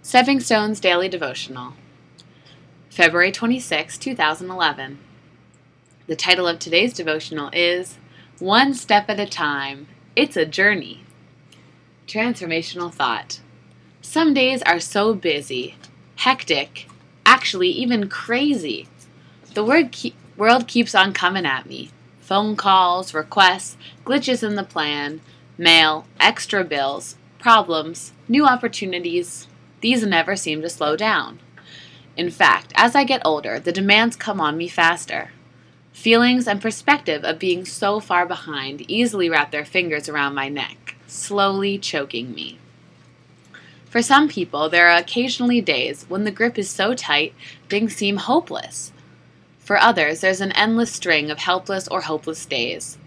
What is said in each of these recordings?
Stepping Stones Daily Devotional, February 26, 2011. The title of today's devotional is One Step at a Time. It's a Journey. Transformational thought. Some days are so busy, hectic, actually even crazy. The world keeps on coming at me. Phone calls, requests, glitches in the plan, mail, extra bills, problems, new opportunities. These never seem to slow down. In fact, as I get older, the demands come on me faster. Feelings and perspective of being so far behind easily wrap their fingers around my neck, slowly choking me. For some people, there are occasionally days when the grip is so tight things seem hopeless. For others, there's an endless string of helpless or hopeless days.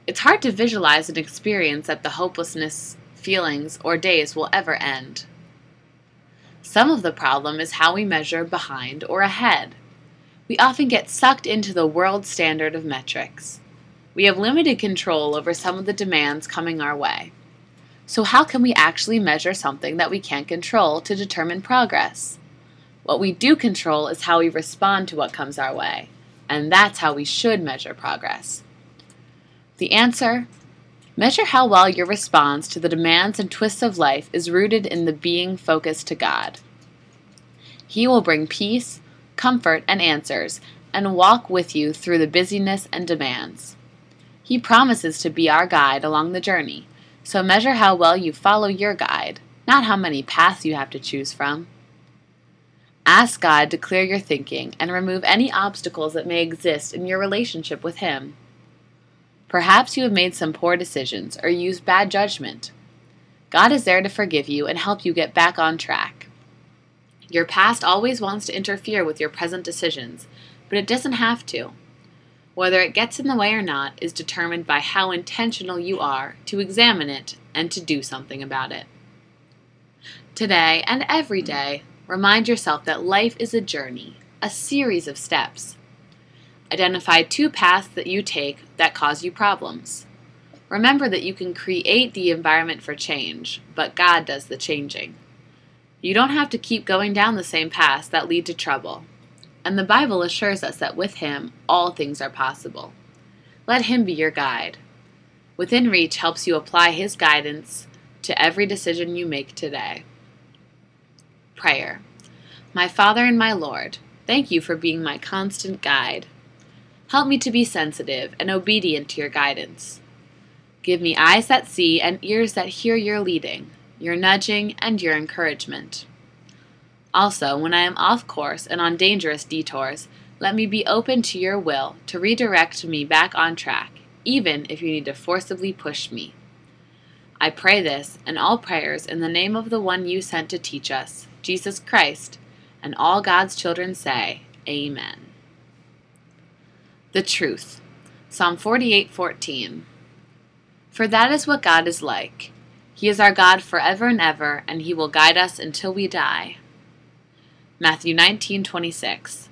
It's hard to visualize an experience that the hopelessness, feelings, or days will ever end. Some of the problem is how we measure behind or ahead. We often get sucked into the world standard of metrics. We have limited control over some of the demands coming our way. So how can we actually measure something that we can't control to determine progress? What we do control is how we respond to what comes our way, and that's how we should measure progress. The answer? Measure how well your response to the demands and twists of life is rooted in the being focused to God. He will bring peace, comfort, and answers, and walk with you through the busyness and demands. He promises to be our guide along the journey, so measure how well you follow your guide, not how many paths you have to choose from. Ask God to clear your thinking and remove any obstacles that may exist in your relationship with Him. Perhaps you have made some poor decisions or used bad judgment. God is there to forgive you and help you get back on track. Your past always wants to interfere with your present decisions, but it doesn't have to. Whether it gets in the way or not is determined by how intentional you are to examine it and to do something about it. Today and every day, remind yourself that life is a journey, a series of steps. Identify 2 paths that you take that cause you problems. Remember that you can create the environment for change, but God does the changing. You don't have to keep going down the same paths that lead to trouble. And the Bible assures us that with Him, all things are possible. Let Him be your guide. Within Reach helps you apply His guidance to every decision you make today. Prayer. My Father and my Lord, thank you for being my constant guide. Help me to be sensitive and obedient to your guidance. Give me eyes that see and ears that hear your leading, your nudging, and your encouragement. Also, when I am off course and on dangerous detours, let me be open to your will to redirect me back on track, even if you need to forcibly push me. I pray this and all prayers in the name of the one you sent to teach us, Jesus Christ, and all God's children say, Amen. The truth. Psalm 48:14. For that is what God is like. He is our God forever and ever, and He will guide us until we die. Matthew 19:26.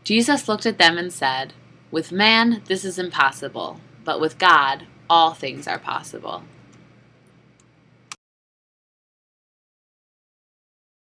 Jesus looked at them and said, With man this is impossible, but with God all things are possible.